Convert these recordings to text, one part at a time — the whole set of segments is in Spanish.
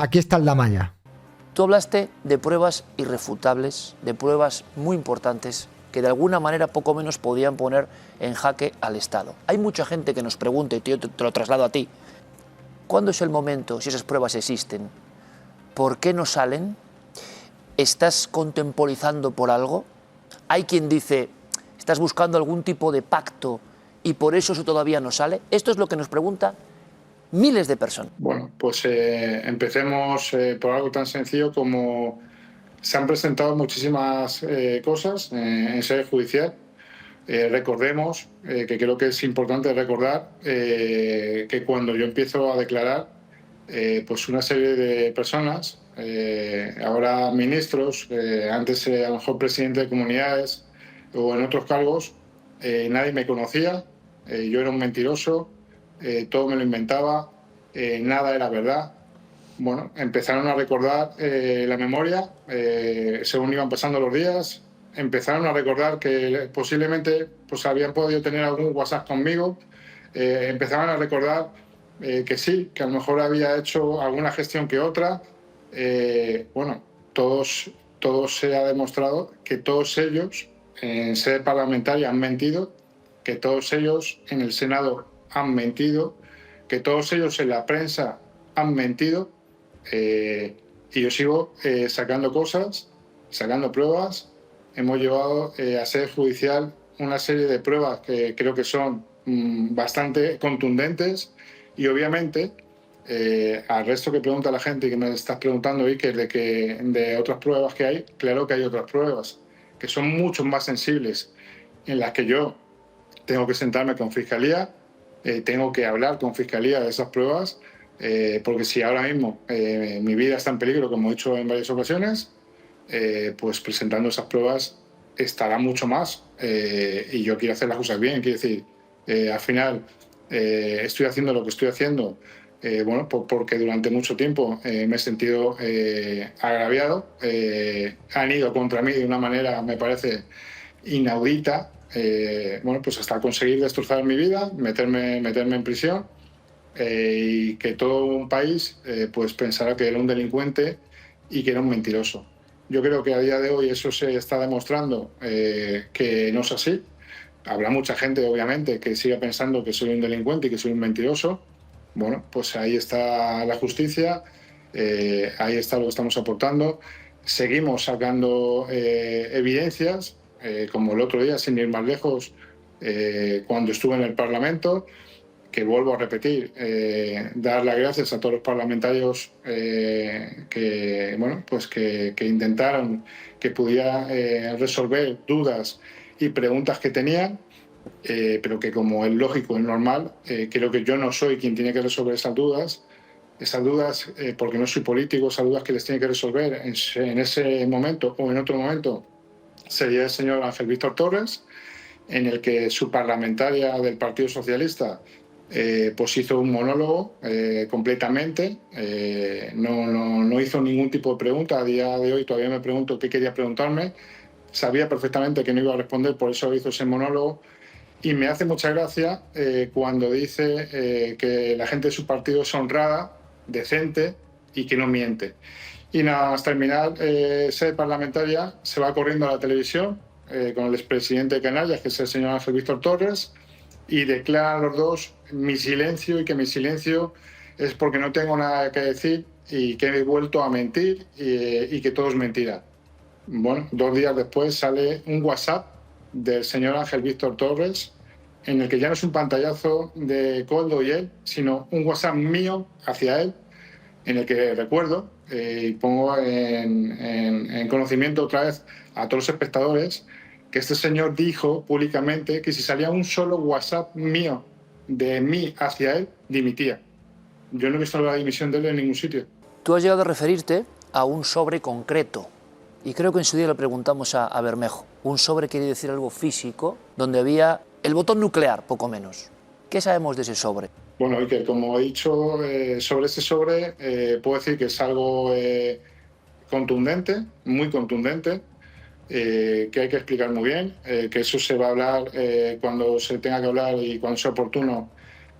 aquí está el Damaya. Tú hablaste de pruebas irrefutables, de pruebas muy importantes que de alguna manera poco menos podían poner en jaque al Estado. Hay mucha gente que nos pregunta, y yo te lo traslado a ti, ¿cuándo es el momento, si esas pruebas existen? ¿Por qué no salen? ¿Estás contemporizando por algo? Hay quien dice, ¿estás buscando algún tipo de pacto y por eso todavía no sale? Esto es lo que nos pregunta miles de personas. Bueno, pues empecemos por algo tan sencillo como se han presentado muchísimas cosas en sede judicial. Recordemos, que creo que es importante recordar, que cuando yo empiezo a declarar, pues una serie de personas, ahora ministros, antes a lo mejor presidente de comunidades o en otros cargos, nadie me conocía, yo era un mentiroso, todo me lo inventaba, nada era verdad. Bueno, empezaron a recordar la memoria según iban pasando los días, empezaron a recordar que posiblemente pues, habían podido tener algún WhatsApp conmigo, empezaban a recordar que sí, que a lo mejor había hecho alguna gestión que otra. Bueno, todos se ha demostrado que todos ellos en sede parlamentaria han mentido, que todos ellos en el Senado han mentido, que todos ellos en la prensa han mentido, y yo sigo sacando cosas, sacando pruebas. Hemos llevado a sede judicial una serie de pruebas que creo que son bastante contundentes y obviamente al resto que pregunta la gente y que me estás preguntando, Iker, de otras pruebas que hay, claro que hay otras pruebas que son mucho más sensibles, en las que yo tengo que sentarme con Fiscalía, tengo que hablar con Fiscalía de esas pruebas, porque si ahora mismo mi vida está en peligro, como he dicho en varias ocasiones, pues presentando esas pruebas estará mucho más, y yo quiero hacer las cosas bien. Quiero decir, al final estoy haciendo lo que estoy haciendo, bueno, porque durante mucho tiempo me he sentido agraviado, han ido contra mí de una manera, me parece, inaudita, bueno, pues hasta conseguir destrozar mi vida, meterme en prisión, y que todo un país pues pensara que era un delincuente y que era un mentiroso. Yo creo que a día de hoy eso se está demostrando que no es así. Habrá mucha gente, obviamente, que siga pensando que soy un delincuente y que soy un mentiroso. Bueno, pues ahí está la justicia, ahí está lo que estamos aportando. Seguimos sacando evidencias, como el otro día, sin ir más lejos, cuando estuve en el Parlamento, que vuelvo a repetir, dar las gracias a todos los parlamentarios que, bueno, pues que intentaron que pudiera resolver dudas y preguntas que tenían, pero que, como es lógico, es normal, creo que yo no soy quien tiene que resolver esas dudas, porque no soy político, esas dudas que les tiene que resolver en ese momento o en otro momento sería el señor Ángel Víctor Torres, en el que su parlamentaria del Partido Socialista pues hizo un monólogo completamente, no hizo ningún tipo de pregunta. A día de hoy todavía me pregunto qué quería preguntarme, sabía perfectamente que no iba a responder, por eso hizo ese monólogo. Y me hace mucha gracia cuando dice que la gente de su partido es honrada, decente y que no miente. Y nada más terminar sede parlamentaria, se va corriendo a la televisión con el expresidente de Canarias, que es el señor Ángel Víctor Torres, y declaran los dos mi silencio, y que mi silencio es porque no tengo nada que decir y que he vuelto a mentir y que todo es mentira. Bueno, 2 días después sale un WhatsApp del señor Ángel Víctor Torres, en el que ya no es un pantallazo de Koldo y él, sino un WhatsApp mío hacia él, en el que recuerdo y pongo en conocimiento otra vez a todos los espectadores que este señor dijo públicamente que si salía un solo WhatsApp mío de mí hacia él, dimitía. Yo no he visto la dimisión de él en ningún sitio. Tú has llegado a referirte a un sobre concreto, y creo que en su día le preguntamos a Bermejo. Un sobre quiere decir algo físico, donde había el botón nuclear, poco menos. ¿Qué sabemos de ese sobre? Bueno, Iker, como he dicho, sobre ese sobre puedo decir que es algo contundente, muy contundente, que hay que explicar muy bien, que eso se va a hablar cuando se tenga que hablar y cuando sea oportuno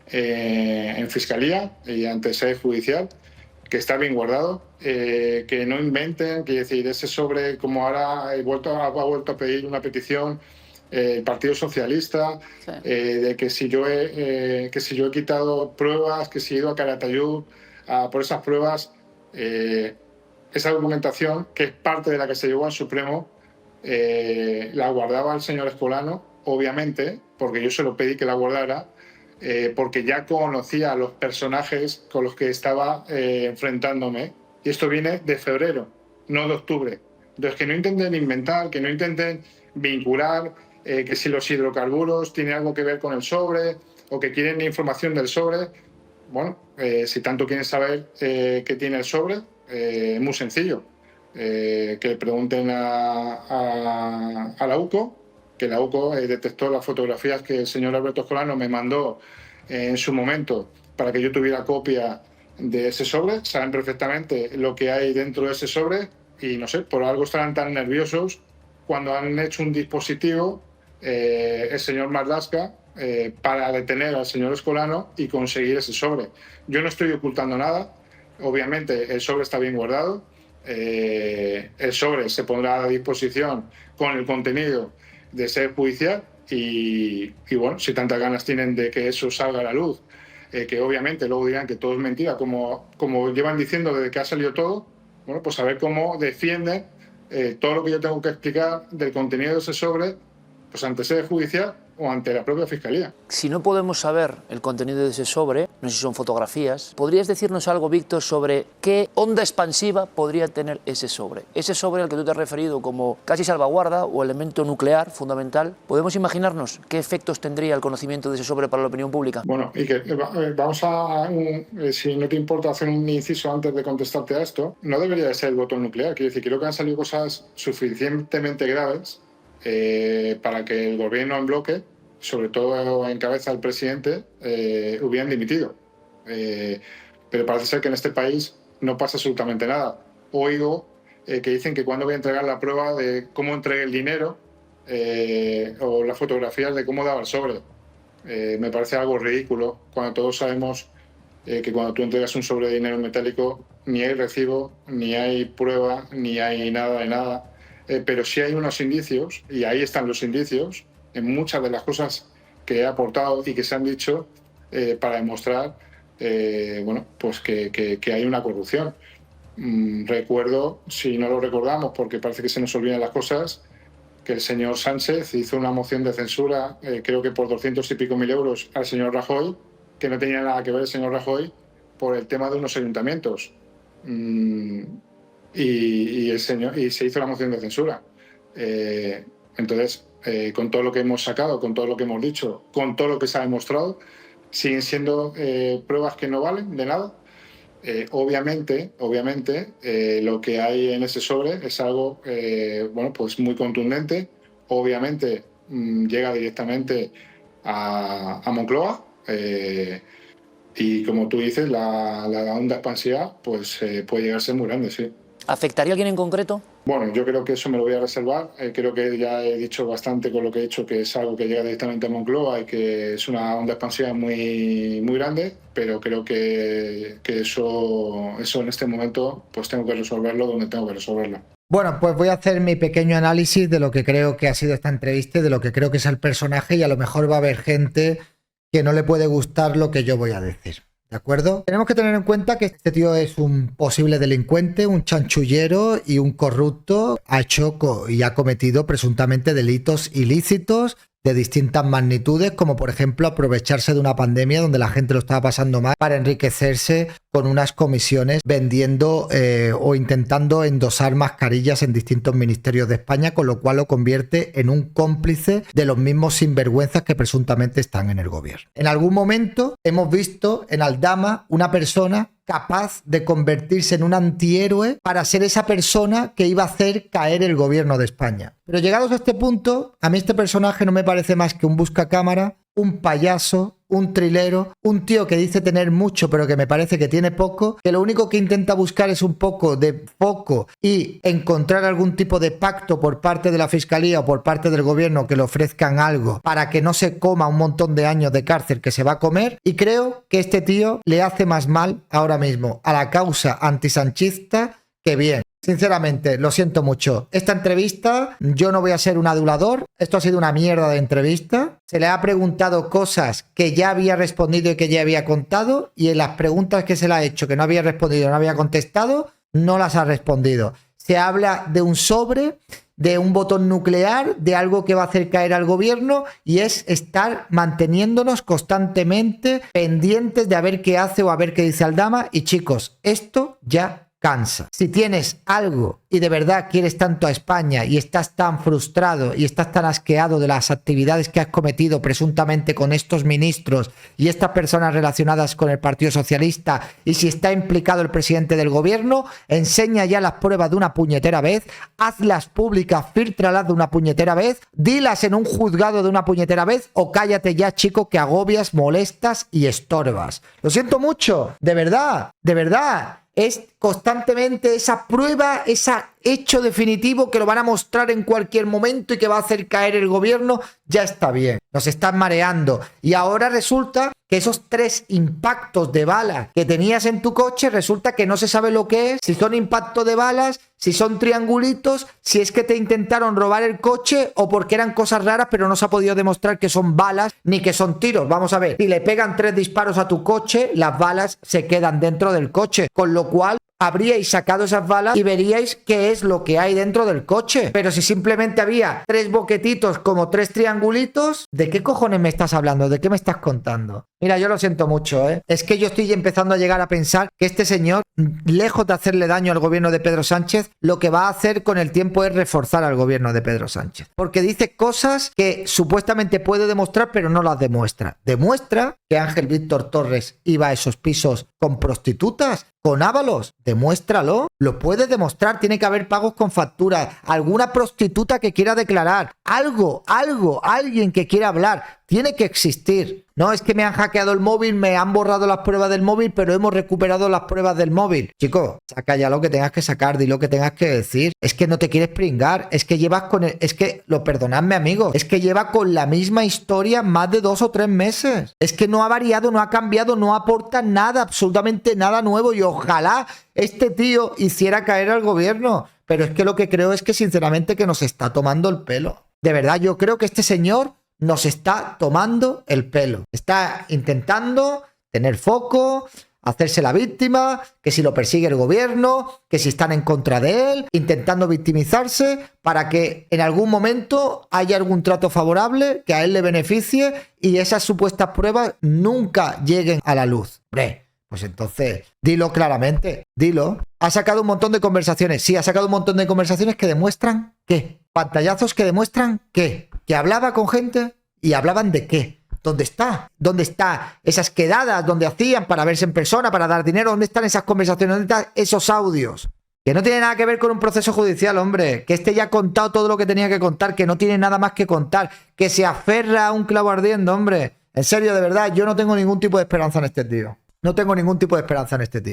en Fiscalía y ante sede judicial, que está bien guardado, que no inventen, que decir, ese sobre, como ahora ha vuelto a pedir una petición el Partido Socialista, sí, de que si yo he quitado pruebas, que si he ido a Calatayud por esas pruebas, esa documentación, que es parte de la que se llevó al Supremo, la guardaba el señor Escolano, obviamente, porque yo se lo pedí que la guardara, porque ya conocía a los personajes con los que estaba enfrentándome. Y esto viene de febrero, no de octubre. Entonces, que no intenten inventar, que no intenten vincular, que si los hidrocarburos tienen algo que ver con el sobre o que quieren información del sobre. Bueno, si tanto quieren saber qué tiene el sobre, es muy sencillo. Que le pregunten a la UCO, que la UCO detectó las fotografías que el señor Alberto Escolano me mandó en su momento para que yo tuviera copia de ese sobre. Saben perfectamente lo que hay dentro de ese sobre y no sé, por algo estarán tan nerviosos cuando han hecho un dispositivo, el señor Marlaska, para detener al señor Escolano y conseguir ese sobre. Yo no estoy ocultando nada, obviamente el sobre está bien guardado, el sobre se pondrá a disposición con el contenido de ser judicial y bueno, si tantas ganas tienen de que eso salga a la luz, que obviamente luego dirán que todo es mentira, como llevan diciendo desde que ha salido todo, bueno, pues a ver cómo defienden todo lo que yo tengo que explicar del contenido de ese sobre, pues ante sede judicial o ante la propia Fiscalía. Si no podemos saber el contenido de ese sobre, no sé si son fotografías, ¿podrías decirnos algo, Víctor, sobre qué onda expansiva podría tener ese sobre? Ese sobre al que tú te has referido como casi salvaguarda o elemento nuclear fundamental, ¿podemos imaginarnos qué efectos tendría el conocimiento de ese sobre para la opinión pública? Bueno, y que vamos si no te importa hacer un inciso antes de contestarte a esto, no debería de ser el botón nuclear. Quiero decir, creo que han salido cosas suficientemente graves para que el gobierno en bloque, sobre todo en cabeza del presidente, hubieran dimitido. Pero parece ser que en este país no pasa absolutamente nada. Oigo que dicen que cuando voy a entregar la prueba de cómo entregué el dinero o las fotografías de cómo daba el sobre. Me parece algo ridículo cuando todos sabemos que cuando tú entregas un sobre de dinero metálico ni hay recibo, ni hay prueba, ni hay nada de nada. Pero sí hay unos indicios, y ahí están los indicios, en muchas de las cosas que he aportado y que se han dicho para demostrar bueno, pues que hay una corrupción. Recuerdo, si no lo recordamos, porque parece que se nos olvidan las cosas, que el señor Sánchez hizo una moción de censura, creo que por 200 y pico mil euros, al señor Rajoy, que no tenía nada que ver el señor Rajoy, por el tema de unos ayuntamientos. Y se hizo la moción de censura. Entonces, con todo lo que hemos sacado, con todo lo que hemos dicho, con todo lo que se ha demostrado, siguen siendo pruebas que no valen de nada. Obviamente, lo que hay en ese sobre es algo bueno, pues muy contundente. Obviamente llega directamente a Moncloa. Y como tú dices, la onda expansiva pues, puede llegar a ser muy grande, sí. ¿Afectaría a alguien en concreto? Bueno, yo creo que eso me lo voy a reservar. Creo que ya he dicho bastante con lo que he dicho, que es algo que llega directamente a Moncloa y que es una onda expansiva muy, muy grande, pero creo que eso en este momento pues tengo que resolverlo donde tengo que resolverlo. Bueno, pues voy a hacer mi pequeño análisis de lo que creo que ha sido esta entrevista y de lo que creo que es el personaje, y a lo mejor va a haber gente que no le puede gustar lo que yo voy a decir. ¿De acuerdo? Tenemos que tener en cuenta que este tío es un posible delincuente, un chanchullero y un corrupto. Ha hecho y ha cometido presuntamente delitos ilícitos de distintas magnitudes, como por ejemplo aprovecharse de una pandemia donde la gente lo estaba pasando mal para enriquecerse con unas comisiones vendiendo o intentando endosar mascarillas en distintos ministerios de España, con lo cual lo convierte en un cómplice de los mismos sinvergüenzas que presuntamente están en el gobierno. En algún momento hemos visto en Aldama una persona capaz de convertirse en un antihéroe para ser esa persona que iba a hacer caer el gobierno de España. Pero llegados a este punto, a mí este personaje no me parece más que un buscacámara, un payaso, un trilero, un tío que dice tener mucho pero que me parece que tiene poco, que lo único que intenta buscar es un poco de foco y encontrar algún tipo de pacto por parte de la Fiscalía o por parte del gobierno que le ofrezcan algo para que no se coma un montón de años de cárcel que se va a comer, y creo que este tío le hace más mal ahora mismo a la causa antisanchista que bien. Sinceramente, lo siento mucho. Esta entrevista, yo no voy a ser un adulador. Esto ha sido una mierda de entrevista. Se le ha preguntado cosas que ya había respondido y que ya había contado, y en las preguntas que se le ha hecho que no había respondido, no había contestado, no las ha respondido. Se habla de un sobre, de un botón nuclear, de algo que va a hacer caer al gobierno, y es estar manteniéndonos constantemente pendientes de a ver qué hace o a ver qué dice Aldama. Y chicos, esto ya cansa. Si tienes algo y de verdad quieres tanto a España y estás tan frustrado y estás tan asqueado de las actividades que has cometido presuntamente con estos ministros y estas personas relacionadas con el Partido Socialista, y si está implicado el presidente del gobierno, enseña ya las pruebas de una puñetera vez, hazlas públicas, fíltralas de una puñetera vez, dilas en un juzgado de una puñetera vez, o cállate ya, chico, que agobias, molestas y estorbas. Lo siento mucho, de verdad, de verdad. Es constantemente esa prueba, ese hecho definitivo que lo van a mostrar en cualquier momento y que va a hacer caer el gobierno. Ya está bien, nos están mareando. Y ahora resulta que esos 3 impactos de bala que tenías en tu coche, resulta que no se sabe lo que es, si son impactos de balas, si son triangulitos, si es que te intentaron robar el coche o porque eran cosas raras, pero no se ha podido demostrar que son balas ni que son tiros. Vamos a ver, si le pegan 3 disparos a tu coche, las balas se quedan dentro del coche, con lo cual habríais sacado esas balas y veríais qué es lo que hay dentro del coche. Pero si simplemente había 3 boquetitos como 3 triangulitos, ¿de qué cojones me estás hablando? ¿De qué me estás contando? Mira, yo lo siento mucho, ¿eh? Es que yo estoy empezando a llegar a pensar que este señor, lejos de hacerle daño al gobierno de Pedro Sánchez, lo que va a hacer con el tiempo es reforzar al gobierno de Pedro Sánchez. Porque dice cosas que supuestamente puede demostrar, pero no las demuestra. Demuestra que Ángel Víctor Torres iba a esos pisos con prostitutas, con Ábalos. Demuéstralo. Lo puedes demostrar. Tiene que haber pagos con factura. Alguna prostituta que quiera declarar. Algo, alguien que quiera hablar. Tiene que existir. No es que me han hackeado el móvil, me han borrado las pruebas del móvil, pero hemos recuperado las pruebas del móvil. Chico, saca ya lo que tengas que sacar, di lo que tengas que decir. Es que no te quieres pringar, es que llevas con el... Es que, perdonadme, amigos, es que lleva con la misma historia más de 2 o 3 meses. Es que no ha variado, no ha cambiado, no aporta nada, absolutamente nada nuevo, y ojalá este tío hiciera caer al gobierno. Pero es que lo que creo es que sinceramente que nos está tomando el pelo. De verdad, yo creo que este señor nos está tomando el pelo. Está intentando tener foco, hacerse la víctima, que si lo persigue el gobierno, que si están en contra de él, intentando victimizarse para que en algún momento haya algún trato favorable que a él le beneficie y esas supuestas pruebas nunca lleguen a la luz. Hombre, pues entonces, dilo claramente, dilo. Ha sacado un montón de conversaciones. Sí, ha sacado un montón de conversaciones que demuestran ¿qué? Pantallazos que demuestran ¿qué? Que hablaba con gente y hablaban de qué. ¿Dónde está? ¿Dónde están esas quedadas donde hacían para verse en persona, para dar dinero? ¿Dónde están esas conversaciones? ¿Dónde están esos audios? Que no tiene nada que ver con un proceso judicial, hombre. Que este ya ha contado todo lo que tenía que contar, que no tiene nada más que contar, que se aferra a un clavo ardiendo, hombre. En serio, de verdad, yo no tengo ningún tipo de esperanza en este tío. No tengo ningún tipo de esperanza en este tío.